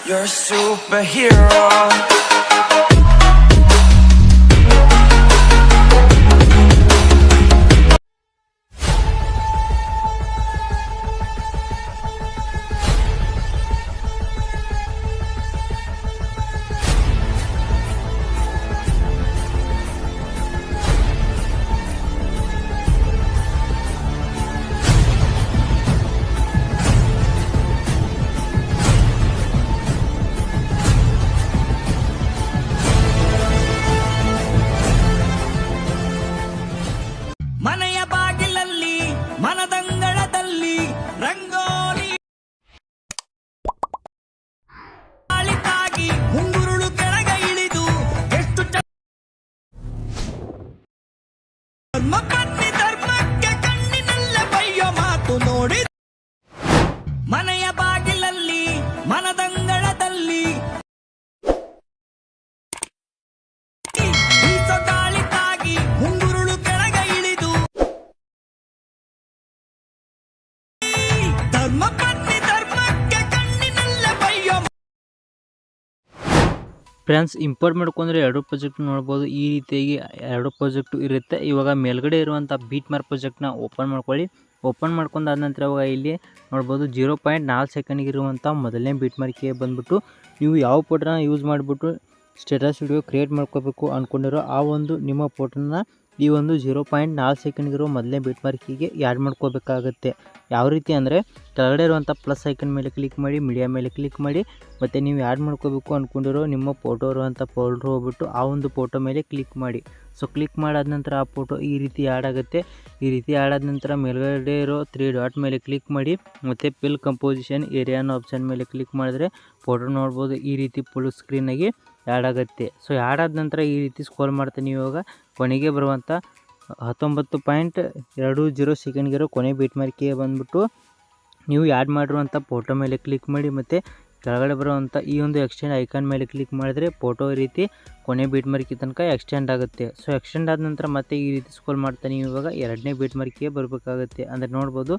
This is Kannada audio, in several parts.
You're a superhero. ಮನೆಯ ಬಾಗಿಲಲ್ಲಿ ಮನದಂಗಳದಲ್ಲಿ ರಂಗೋಲಿ ಅಳಿತಾಗಿ ಮುಂಗುರುಳು ಕೆಳಗೆ ಇಳಿದು ಎಷ್ಟು ಧರ್ಮ ಪತ್ನಿ ಧರ್ಮಕ್ಕೆ ಕಣ್ಣಿನಲ್ಲ ಬಯ್ಯೋ ಮಾತು ನೋಡಿ ಮನೆಯ ಬಾಗಿಲಲ್ಲಿ ಮನದಂಗಳದಲ್ಲಿ ಗಾಳಿತಾಗಿ ಮುಂಗುರುಳು ಕೆಳಗೆ ಇಳಿದು ಧರ್ಮ ಪತ್ನಿ ಧರ್ಮಕ್ಕೆ ಕಣ್ಣಿನಲ್ಲ ಬಯ್ಯೋ. ಫ್ರೆಂಡ್ಸ್, ಇಂಪೋರ್ಟ್ ಮಾಡ್ಕೊಂಡ್ರೆ ಎರಡು ಪ್ರಾಜೆಕ್ಟ್ ನೋಡ್ಬೋದು. ಈ ರೀತಿಯಾಗಿ ಎರಡು ಪ್ರಾಜೆಕ್ಟು ಇರುತ್ತೆ. ಇವಾಗ ಮೇಲ್ಗಡೆ ಇರುವಂಥ ಬೀಟ್ಮಾರ್ಕ್ ಪ್ರಾಜೆಕ್ಟ್ನ ಓಪನ್ ಮಾಡ್ಕೊಳ್ಳಿ. ಓಪನ್ ಮಾಡ್ಕೊಂಡಾದ ನಂತರ ಇವಾಗ ಇಲ್ಲಿ ನೋಡ್ಬೋದು 0.4 ಸೆಕೆಂಡ್ಗೆ ಇರುವಂಥ ಮೊದಲನೇ ಬೀಟ್ಮಾರ್ಕಿಗೆ ಬಂದುಬಿಟ್ಟು ನೀವು ಯಾವ ಫೋಟೋನ ಯೂಸ್ ಮಾಡಿಬಿಟ್ಟು ಸ್ಟೇಟಸ್ ವಿಡಿಯೋ ಕ್ರಿಯೇಟ್ ಮಾಡ್ಕೋಬೇಕು ಅಂದ್ಕೊಂಡಿರೋ ಆ ಒಂದು ನಿಮ್ಮ ಫೋಟೋನ ಈ ಒಂದು 0.4 ಸೆಕೆಂಡ್ಗಿರೋ ಮೊದಲನೇ ಬೀಟ್ಮಾರ್ಕಿಗೆ ಆ್ಯಡ್ ಮಾಡ್ಕೋಬೇಕಾಗುತ್ತೆ. ಯಾವ ರೀತಿ ಅಂದರೆ ಕೆಳಗಡೆ ಇರುವಂಥ ಪ್ಲಸ್ ಐಕನ್ ಮೇಲೆ ಕ್ಲಿಕ್ ಮಾಡಿ, ಮೀಡಿಯಾ ಮೇಲೆ ಕ್ಲಿಕ್ ಮಾಡಿ, ಮತ್ತು ನೀವು ಆ್ಯಡ್ ಮಾಡ್ಕೋಬೇಕು ಅಂದ್ಕೊಂಡಿರೋ ನಿಮ್ಮ ಫೋಟೋ ಇರುವಂಥ ಫೋಲ್ಡ್ರ್ ಹೋಗ್ಬಿಟ್ಟು ಆ ಒಂದು ಫೋಟೋ ಮೇಲೆ ಕ್ಲಿಕ್ ಮಾಡಿ. ಸೊ ಕ್ಲಿಕ್ ಮಾಡಾದ ನಂತರ ಆ ಫೋಟೋ ಈ ರೀತಿ ಆ್ಯಡ್ ಆಗುತ್ತೆ. ಈ ರೀತಿ ಆ್ಯಡ್ ಆದ ನಂತರ ಮೇಲ್ಗಡೆ ಇರೋ 3 ಡಾಟ್ ಮೇಲೆ ಕ್ಲಿಕ್ ಮಾಡಿ, ಮತ್ತು ಫಿಲ್ ಕಂಪೋಸಿಷನ್ ಏರಿಯಾ ಅನ್ನೋ ಆಪ್ಷನ್ ಮೇಲೆ ಕ್ಲಿಕ್ ಮಾಡಿದ್ರೆ ಫೋಟೋ ನೋಡ್ಬೋದು ಈ ರೀತಿ ಫುಲ್ ಸ್ಕ್ರೀನಾಗಿ ಆ್ಯಡ್ ಆಗುತ್ತೆ. ಸೊ ಆ್ಯಡ್ ಆದ ನಂತರ ಈ ರೀತಿ ಸ್ಕ್ರೋಲ್ ಮಾಡ್ತೀನಿ. ಇವಾಗ ಕೊನೆಗೆ ಬರುವಂಥ 19.20 ಸೆಕೆಂಡ್ಗಿರೋ ಕೊನೆ ಬೀಟ್ಮಾರ್ಕಿಗೆ ಬಂದುಬಿಟ್ಟು ನೀವು ಆ್ಯಡ್ ಮಾಡಿರುವಂಥ ಫೋಟೋ ಮೇಲೆ ಕ್ಲಿಕ್ ಮಾಡಿ, ಮತ್ತು ಕೆಳಗಡೆ ಬರುವಂಥ ಈ ಒಂದು ಎಕ್ಸ್ಟೆಂಡ್ ಐಕಾನ್ ಮೇಲೆ ಕ್ಲಿಕ್ ಮಾಡಿದ್ರೆ ಫೋಟೋ ಈ ರೀತಿ ಕೊನೆ ಬೀಟ್ಮಾರ್ಕಿ ತನಕ ಎಕ್ಸ್ಟೆಂಡ್ ಆಗುತ್ತೆ. ಸೊ ಎಕ್ಸ್ಟೆಂಡ್ ಆದ ನಂತರ ಮತ್ತೆ ಈ ರೀತಿ ಸ್ಕ್ರೋಲ್ ಮಾಡ್ತಾನೆ ಇವಾಗ ಎರಡನೇ ಬೀಟ್ಮಾರ್ಕಿಗೆ ಬರಬೇಕಾಗುತ್ತೆ. ಅಂದರೆ ನೋಡ್ಬೋದು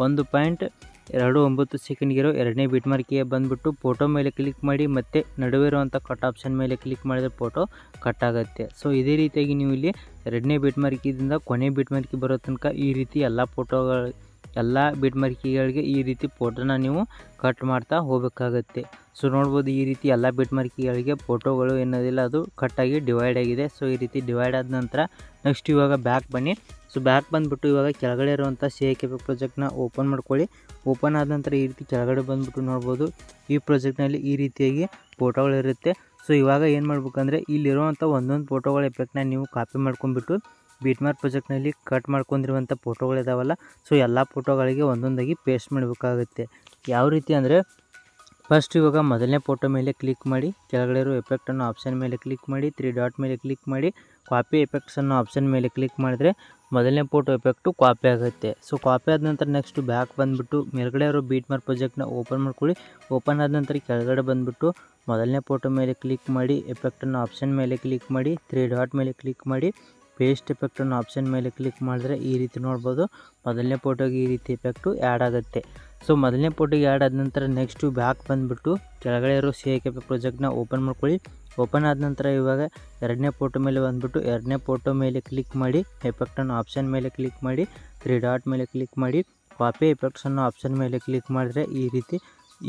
1.29 ಸೆಕೆಂಡ್ಗಿರೋ ಎರಡನೇ ಬೀಟ್ಮಾರ್ಕಿಗೆ ಬಂದುಬಿಟ್ಟು ಫೋಟೋ ಮೇಲೆ ಕ್ಲಿಕ್ ಮಾಡಿ, ಮತ್ತು ನಡುವೆ ಇರುವಂಥ ಕಟ್ ಆಪ್ಷನ್ ಮೇಲೆ ಕ್ಲಿಕ್ ಮಾಡಿದ್ರೆ ಫೋಟೋ ಕಟ್ ಆಗುತ್ತೆ. ಸೊ ಇದೇ ರೀತಿಯಾಗಿ ನೀವು ಇಲ್ಲಿ ಎರಡನೇ ಬೀಟ್ಮಾರ್ಕಿದಿಂದ ಕೊನೆ ಬೀಟ್ಮಾರ್ಕಿ ಬರೋ ತನಕ ಈ ರೀತಿ ಎಲ್ಲ ಬೀಟ್ಮಾರ್ಕಿಗಳಿಗೆ ಈ ರೀತಿ ಫೋಟೋನ ನೀವು ಕಟ್ ಮಾಡ್ತಾ ಹೋಗಬೇಕಾಗತ್ತೆ. ಸೊ ನೋಡ್ಬೋದು ಈ ರೀತಿ ಎಲ್ಲ ಬೀಟ್ಮಾರ್ಕಿಗಳಿಗೆ ಫೋಟೋಗಳು ಏನೋದಿಲ್ಲ, ಅದು ಕಟ್ಟಾಗಿ ಡಿವೈಡ್ ಆಗಿದೆ. ಸೊ ಈ ರೀತಿ ಡಿವೈಡ್ ಆದ ನಂತರ ನೆಕ್ಸ್ಟ್ ಇವಾಗ ಬ್ಯಾಕ್ ಬನ್ನಿ. ಸೊ ಬ್ಯಾಕ್ ಬಂದುಬಿಟ್ಟು ಇವಾಗ ಕೆಳಗಡೆ ಇರುವಂಥ 𝐶𝐸 ಪ್ರಾಜೆಕ್ಟ್ನ ಓಪನ್ ಮಾಡ್ಕೊಳ್ಳಿ. ಓಪನ್ ಆದ ನಂತರ ಈ ರೀತಿ ಕೆಳಗಡೆ ಬಂದುಬಿಟ್ಟು ನೋಡ್ಬೋದು ಈ ಪ್ರಾಜೆಕ್ಟ್ನಲ್ಲಿ ಈ ರೀತಿಯಾಗಿ ಫೋಟೋಗಳಿರುತ್ತೆ. ಸೊ ಇವಾಗ ಏನು ಮಾಡ್ಬೇಕಂದ್ರೆ ಇಲ್ಲಿರುವಂಥ ಒಂದೊಂದು ಫೋಟೋಗಳ ಎಫೆಕ್ಟ್ನ ನೀವು ಕಾಪಿ ಮಾಡ್ಕೊಂಡ್ಬಿಟ್ಟು ಬೀಟ್ಮಾರ್ಕ್ ಪ್ರಾಜೆಕ್ಟ್ನಲ್ಲಿ ಕಟ್ ಮಾಡ್ಕೊಂಡಿರುವಂಥ ಫೋಟೋಗಳಿದಾವಲ್ಲ, ಸೊ ಎಲ್ಲ ಫೋಟೋಗಳಿಗೆ ಒಂದೊಂದಾಗಿ ಪೇಸ್ಟ್ ಮಾಡಬೇಕಾಗುತ್ತೆ. ಯಾವ ರೀತಿ ಅಂದರೆ ಫಸ್ಟ್ ಇವಾಗ ಮೊದಲನೇ ಫೋಟೋ ಮೇಲೆ ಕ್ಲಿಕ್ ಮಾಡಿ, ಕೆಳಗಡೆ ಇರೋ ಎಫೆಕ್ಟ್ ಅನ್ನೋ ಆಪ್ಷನ್ ಮೇಲೆ ಕ್ಲಿಕ್ ಮಾಡಿ, 3 ಡಾಟ್ ಮೇಲೆ ಕ್ಲಿಕ್ ಮಾಡಿ, ಕಾಪಿ ಎಫೆಕ್ಟ್ಸ್ ಅನ್ನೋ ಆಪ್ಷನ್ ಮೇಲೆ ಕ್ಲಿಕ್ ಮಾಡಿದ್ರೆ ಮೊದಲನೇ ಫೋಟೋ ಎಫೆಕ್ಟು ಕಾಪಿ ಆಗುತ್ತೆ. ಸೊ ಕಾಪಿ ಆದ ನಂತರ ನೆಕ್ಸ್ಟ್ ಬ್ಯಾಕ್ ಬಂದುಬಿಟ್ಟು ಮೇಲ್ಗಡೆ ಇರೋ ಬೀಟ್ಮಾರ್ಕ್ ಪ್ರಾಜೆಕ್ಟ್ನ ಓಪನ್ ಮಾಡ್ಕೊಳ್ಳಿ. ಓಪನ್ ಆದ ನಂತರ ಕೆಳಗಡೆ ಬಂದುಬಿಟ್ಟು ಮೊದಲನೇ ಫೋಟೋ ಮೇಲೆ ಕ್ಲಿಕ್ ಮಾಡಿ, ಎಫೆಕ್ಟ್ ಅನ್ನೋ ಆಪ್ಷನ್ ಮೇಲೆ ಕ್ಲಿಕ್ ಮಾಡಿ, 3 ಡಾಟ್ ಮೇಲೆ ಕ್ಲಿಕ್ ಮಾಡಿ, ಪೇಸ್ಟ್ ಎಫೆಕ್ಟ್ ಅನ್ನೋ ಆಪ್ಷನ್ ಮೇಲೆ ಕ್ಲಿಕ್ ಮಾಡಿದ್ರೆ ಈ ರೀತಿ ನೋಡ್ಬೋದು ಮೊದಲನೇ ಫೋಟೋಗೆ ಈ ರೀತಿ ಎಫೆಕ್ಟು ಆ್ಯಡ್ ಆಗುತ್ತೆ. ಸೊ ಮೊದಲನೇ ಫೋಟೋಗೆ ಆ್ಯಡ್ ಆದ ನಂತರ ನೆಕ್ಸ್ಟು ಬ್ಯಾಕ್ ಬಂದುಬಿಟ್ಟು ಕೆಳಗಡೆ ಇರೋ 𝐶𝐸 ಪ್ರಾಜೆಕ್ಟ್ನ ಓಪನ್ ಮಾಡ್ಕೊಳ್ಳಿ. ಓಪನ್ ಆದ ನಂತರ ಇವಾಗ ಎರಡನೇ ಫೋಟೋ ಮೇಲೆ ಬಂದುಬಿಟ್ಟು ಎರಡನೇ ಫೋಟೋ ಮೇಲೆ ಕ್ಲಿಕ್ ಮಾಡಿ, ಎಫೆಕ್ಟ್ ಅನ್ನೋ ಆಪ್ಷನ್ ಮೇಲೆ ಕ್ಲಿಕ್ ಮಾಡಿ, 3 ಡಾಟ್ ಮೇಲೆ ಕ್ಲಿಕ್ ಮಾಡಿ, ಕಾಪಿ ಎಫೆಕ್ಟ್ಸ್ ಅನ್ನೋ ಆಪ್ಷನ್ ಮೇಲೆ ಕ್ಲಿಕ್ ಮಾಡಿದ್ರೆ ಈ ರೀತಿ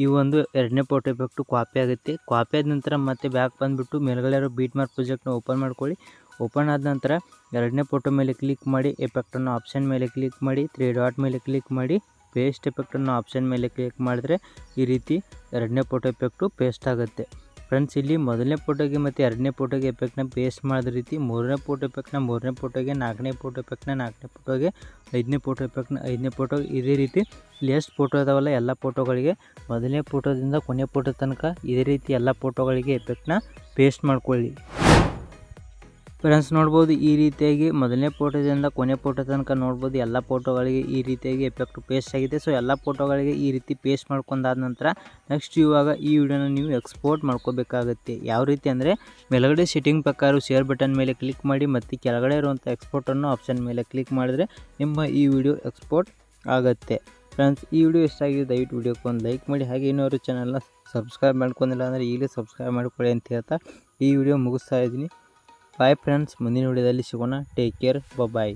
ಈ ಒಂದು ಎರಡನೇ ಫೋಟೋ ಎಫೆಕ್ಟು ಕಾಪಿ ಆಗುತ್ತೆ. ಕಾಪಿ ಆದ ನಂತರ ಮತ್ತೆ ಬ್ಯಾಕ್ ಬಂದುಬಿಟ್ಟು ಮೇಲ್ಗಡೆ ಇರೋ ಬೀಟ್ಮಾರ್ಕ್ ಪ್ರಾಜೆಕ್ಟ್ನ ಓಪನ್ ಮಾಡ್ಕೊಳ್ಳಿ. ಓಪನ್ ಆದ ನಂತರ ಎರಡನೇ ಫೋಟೋ ಮೇಲೆ ಕ್ಲಿಕ್ ಮಾಡಿ, ಎಫೆಕ್ಟ್ ಅನ್ನೋ ಆಪ್ಷನ್ ಮೇಲೆ ಕ್ಲಿಕ್ ಮಾಡಿ, 3 ಡಾಟ್ ಮೇಲೆ ಕ್ಲಿಕ್ ಮಾಡಿ, ಪೇಸ್ಟ್ ಎಫೆಕ್ಟ್ ಅನ್ನೋ ಆಪ್ಷನ್ ಮೇಲೆ ಕ್ಲಿಕ್ ಮಾಡಿದ್ರೆ ಈ ರೀತಿ ಎರಡನೇ ಫೋಟೋ ಎಫೆಕ್ಟು ಪೇಸ್ಟ್ ಆಗುತ್ತೆ. ಫ್ರೆಂಡ್ಸ್, ಇಲ್ಲಿ ಮೊದಲನೇ ಫೋಟೋಗೆ ಮತ್ತು ಎರಡನೇ ಫೋಟೋಗೆ ಎಫೆಕ್ಟ್ನ ಪೇಸ್ಟ್ ಮಾಡಿದ ರೀತಿ ಮೂರನೇ ಫೋಟೋ ಎಫೆಕ್ಟ್ನ ಮೂರನೇ ಫೋಟೋಗೆ, ನಾಲ್ಕನೇ ಫೋಟೋ ಎಫೆಕ್ಟ್ನ ನಾಲ್ಕನೇ ಫೋಟೋಗೆ, ಐದನೇ ಫೋಟೋ ಎಫೆಕ್ಟ್ನ ಐದನೇ ಫೋಟೋ, ಇದೇ ರೀತಿ ಇಲ್ಲಿ ಎಷ್ಟು ಫೋಟೋ ಇದಾವಲ್ಲ ಎಲ್ಲ ಫೋಟೋಗಳಿಗೆ ಮೊದಲನೇ ಫೋಟೋದಿಂದ ಕೊನೆ ಫೋಟೋ ತನಕ ಇದೇ ರೀತಿ ಎಲ್ಲ ಫೋಟೋಗಳಿಗೆ ಎಫೆಕ್ಟ್ನ ಪೇಸ್ಟ್ ಮಾಡ್ಕೊಳ್ಳಿ. ಫ್ರೆಂಡ್ಸ್, ನೋಡ್ಬೋದು ಈ ರೀತಿಯಾಗಿ ಮೊದಲನೇ ಫೋಟೋದಿಂದ ಕೊನೆ ಫೋಟೋ ತನಕ ನೋಡ್ಬೋದು ಎಲ್ಲ ಫೋಟೋಗಳಿಗೆ ಈ ರೀತಿಯಾಗಿ ಎಫೆಕ್ಟ್ ಪೇಸ್ಟ್ ಆಗಿದೆ. ಸೊ ಎಲ್ಲ ಫೋಟೋಗಳಿಗೆ ಈ ರೀತಿ ಪೇಸ್ಟ್ ಮಾಡ್ಕೊಂಡಾದ ನಂತರ ನೆಕ್ಸ್ಟ್ ಇವಾಗ ಈ ವಿಡಿಯೋನ ನೀವು ಎಕ್ಸ್ಪೋರ್ಟ್ ಮಾಡ್ಕೋಬೇಕಾಗುತ್ತೆ. ಯಾವ ರೀತಿ ಅಂದರೆ ಮೇಲ್ಗಡೆ ಸೆಟ್ಟಿಂಗ್ ಪ್ರಕಾರ ಶೇರ್ ಬಟನ್ ಮೇಲೆ ಕ್ಲಿಕ್ ಮಾಡಿ, ಮತ್ತು ಕೆಳಗಡೆ ಇರುವಂಥ ಎಕ್ಸ್ಪೋರ್ಟ್ ಅನ್ನೋ ಆಪ್ಷನ್ ಮೇಲೆ ಕ್ಲಿಕ್ ಮಾಡಿದ್ರೆ ನಿಮ್ಮ ಈ ವಿಡಿಯೋ ಎಕ್ಸ್ಪೋರ್ಟ್ ಆಗುತ್ತೆ. ಫ್ರೆಂಡ್ಸ್ ಈ ವಿಡಿಯೋ ಇಷ್ಟ ಆಗಿದೆ ದಯವಿಟ್ಟು ವಿಡಿಯೋಕ್ಕೆ ಒಂದು ಲೈಕ್ ಮಾಡಿ, ಹಾಗೆ ಇನ್ನೊಂದು ಚಾನಲ್ನ ಸಬ್ಸ್ಕ್ರೈಬ್ ಮಾಡ್ಕೊಂಡಿಲ್ಲ ಅಂದರೆ ಈಗಲೇ ಸಬ್ಸ್ಕ್ರೈಬ್ ಮಾಡ್ಕೊಳ್ಳಿ ಅಂತ ಹೇಳ್ತಾ ಈ ವಿಡಿಯೋ ಮುಗಿಸ್ತಾ ಇದ್ದೀನಿ. ಬಾಯ್ ಫ್ರೆಂಡ್ಸ್, ಮುಂದಿನ ವಿಡಿಯೋದಲ್ಲಿ ಸಿಗೋಣ. ಟೇಕ್ ಕೇರ್, ಬಾಯ್.